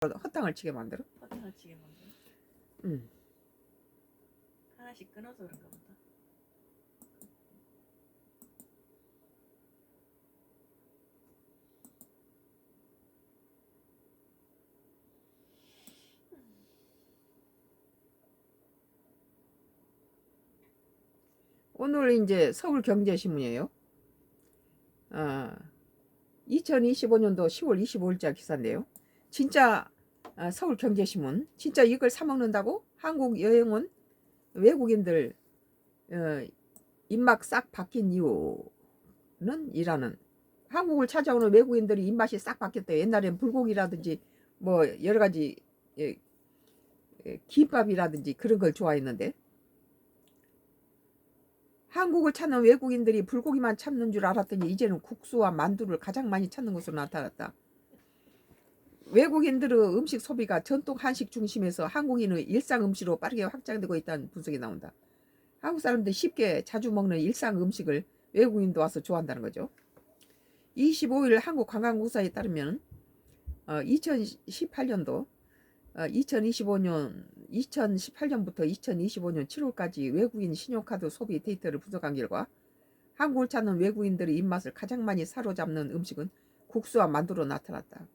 허탕을 치게 만들어? 허탕을 치게 만들어? 응. 하나씩 끊어서 그런가 보다. 오늘 이제 서울경제신문이에요. 2025년도 10월 25일자 기사인데요. 진짜 서울경제신문 진짜 이걸 사 먹는다고? 한국 여행 온 외국인들 입맛 싹 바뀐 이유는 이라는, 한국을 찾아오는 외국인들이 입맛이 싹 바뀌었대요. 옛날엔 불고기라든지 뭐 여러 가지 김밥이라든지 그런 걸 좋아했는데, 한국을 찾는 외국인들이 불고기만 찾는 줄 알았더니 이제는 국수와 만두를 가장 많이 찾는 것으로 나타났다. 외국인들의 음식 소비가 전통 한식 중심에서 한국인의 일상 음식으로 빠르게 확장되고 있다는 분석이 나온다. 한국 사람들이 쉽게 자주 먹는 일상 음식을 외국인도 와서 좋아한다는 거죠. 25일 한국관광공사에 따르면 2018년도 2018년부터 2025년 7월까지 외국인 신용카드 소비 데이터를 분석한 결과 한국을 찾는 외국인들의 입맛을 가장 많이 사로잡는 음식은 국수와 만두로 나타났다.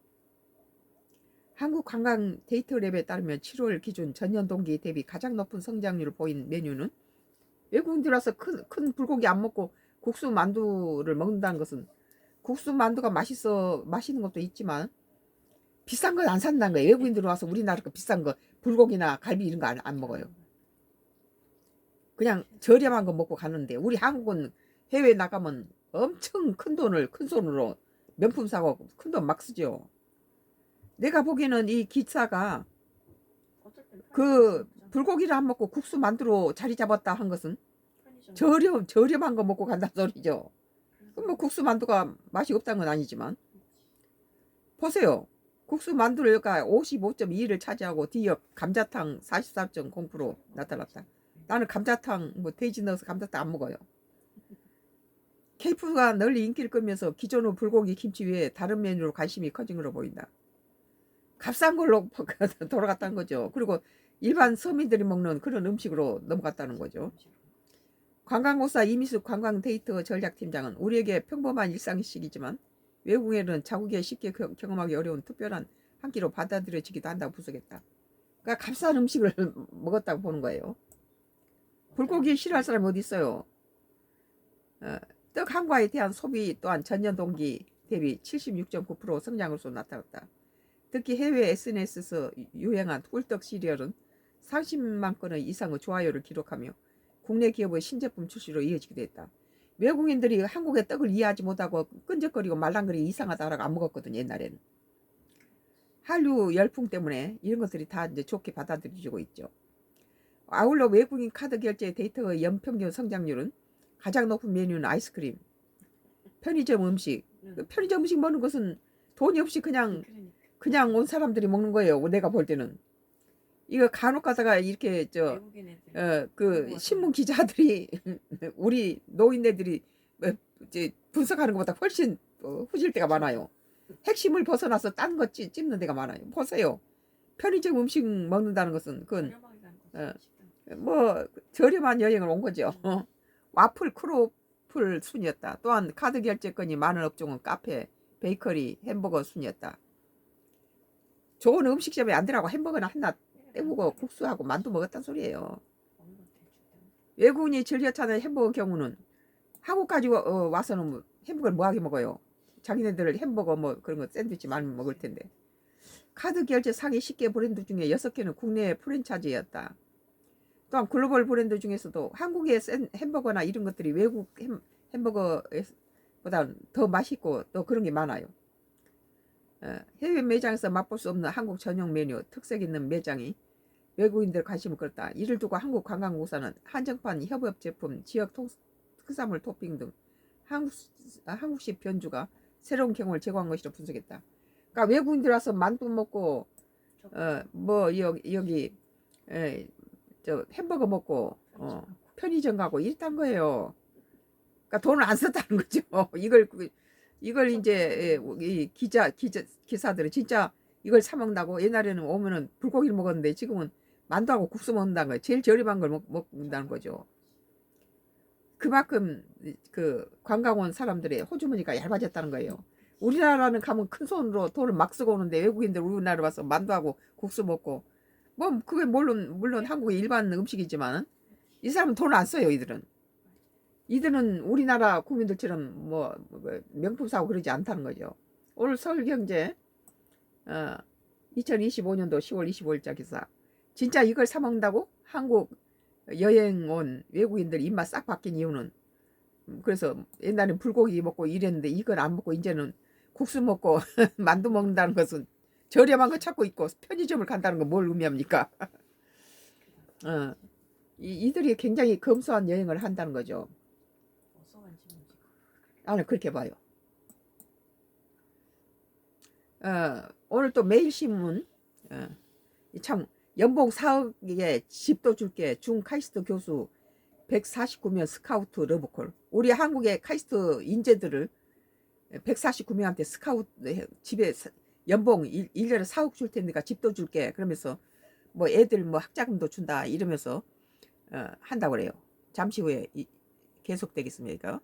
한국관광 데이터랩에 따르면 7월 기준 전년 동기 대비 가장 높은 성장률을 보인 메뉴는, 외국인들 와서 큰 불고기 안 먹고 국수 만두를 먹는다는 것은, 국수 만두가 맛있는 것도 있지만 비싼 걸 안 산다는 거예요. 외국인들 와서 우리나라 거 비싼 거 불고기나 갈비 이런 거 안 먹어요. 그냥 저렴한 거 먹고 가는데, 우리 한국은 해외 나가면 엄청 큰 돈을 큰 손으로 명품 사고 큰 돈 막 쓰죠. 내가 보기에는 이 기사가 그 불고기를 안 먹고 국수 만두로 자리 잡았다 한 것은 저렴한 거 먹고 간다는 소리죠. 그럼 뭐 국수 만두가 맛이 없다는 건 아니지만, 보세요. 국수 만두가 55.2를 차지하고 뒤이어 감자탕 44.0% 나타났다. 나는 감자탕 뭐 돼지 넣어서 감자탕 안 먹어요. KF가 널리 인기를 끌면서 기존의 불고기 김치 외에 다른 메뉴로 관심이 커진 걸로 보인다. 값싼 걸로 돌아갔다는 거죠. 그리고 일반 서민들이 먹는 그런 음식으로 넘어갔다는 거죠. 관광공사 이미숙 관광데이터 전략팀장은, 우리에게 평범한 일상식이지만 외국에는 자국에 쉽게 경험하기 어려운 특별한 한 끼로 받아들여지기도 한다고 분석했다. 그러니까 값싼 음식을 먹었다고 보는 거예요. 불고기 싫어할 사람이 어디 있어요. 떡 한 과에 대한 소비 또한 전년 동기 대비 76.9% 성장으로 나타났다. 특히 해외 SNS에서 유행한 꿀떡 시리얼은 30만 건의 이상의 좋아요를 기록하며 국내 기업의 신제품 출시로 이어지기도 했다. 외국인들이 한국의 떡을 이해하지 못하고 끈적거리고 말랑거리고 이상하다라고 안 먹었거든, 옛날에는. 한류 열풍 때문에 이런 것들이 다 이제 좋게 받아들여지고 있죠. 아울러 외국인 카드 결제 데이터의 연평균 성장률은 가장 높은 메뉴는 아이스크림, 편의점 음식. 편의점 음식 먹는 것은 돈이 없이 그냥 온 사람들이 먹는 거예요. 내가 볼 때는. 이거 간혹 가다가 이렇게 그 신문 기자들이 우리 노인네들이 이제 분석하는 것보다 훨씬 후질 때가 많아요. 핵심을 벗어나서 딴 거 찝는 데가 많아요. 보세요. 편의점 음식 먹는다는 것은 그건 뭐 저렴한 여행을 온 거죠. 와플 크로플 순이었다. 또한 카드 결제권이 많은 업종은 카페, 베이커리, 햄버거 순이었다. 좋은 음식점에 안 들어가고 햄버거나 하나 떼보고 국수하고 만두 먹었단 소리예요. 외국인이 즐겨 찾는 햄버거 경우는 한국까지 와서는 햄버거를 뭐하게 먹어요. 자기네들 햄버거 뭐 그런 거 샌드위치 많이 먹을 텐데. 카드 결제 사기 쉽게 브랜드 중에 6개는 국내 프랜차이즈였다. 또한 글로벌 브랜드 중에서도 한국의 햄버거나 이런 것들이 외국 햄버거보다 더 맛있고 또 그런 게 많아요. 해외 매장에서 맛볼 수 없는 한국 전용 메뉴, 특색 있는 매장이 외국인들 관심을 끌었다. 이를 두고 한국관광공사는 한정판 협업 제품, 지역 특산물 토핑 등 한국식 변주가 새로운 경험을 제공한 것이라 분석했다. 그러니까 외국인들 와서 만두 먹고 뭐 여기 저 햄버거 먹고 편의점 가고 이랬단 거예요. 그러니까 돈을 안 썼다는 거죠. 이걸 이제 이 기사들은 진짜 이걸 사 먹는다고. 옛날에는 오면은 불고기를 먹었는데 지금은 만두하고 국수 먹는다는 거예요. 제일 저렴한 걸 먹는다는 거죠. 그만큼 그 관광 온 사람들의 호주머니가 얇아졌다는 거예요. 우리나라는 가면 큰 손으로 돈을 막 쓰고 오는데 외국인들 우리나라 와서 만두하고 국수 먹고 뭐 그게 물론 한국의 일반 음식이지만 이 사람은 돈 안 써요. 이들은 우리나라 국민들처럼 뭐 명품 사고 그러지 않다는 거죠. 오늘 서울경제 2025년도 10월 25일자 기사. 진짜 이걸 사 먹는다고? 한국 여행 온 외국인들 입맛 싹 바뀐 이유는 그래서 옛날엔 불고기 먹고 이랬는데 이걸 안 먹고 이제는 국수 먹고 만두 먹는다는 것은 저렴한 거 찾고 있고 편의점을 간다는 건 뭘 의미합니까? 어, 이들이 굉장히 검소한 여행을 한다는 거죠. 나는 그렇게 봐요. 오늘 또 매일신문 참 연봉 4억에 집도 줄게 중 카이스트 교수 149명 스카우트 러브콜. 우리 한국의 카이스트 인재들을 149명한테 스카우트 집에 연봉 1년에 4억 줄 테니까 집도 줄게 그러면서 뭐 애들 뭐 학자금도 준다 이러면서 한다고 그래요. 잠시 후에 계속되겠습니다.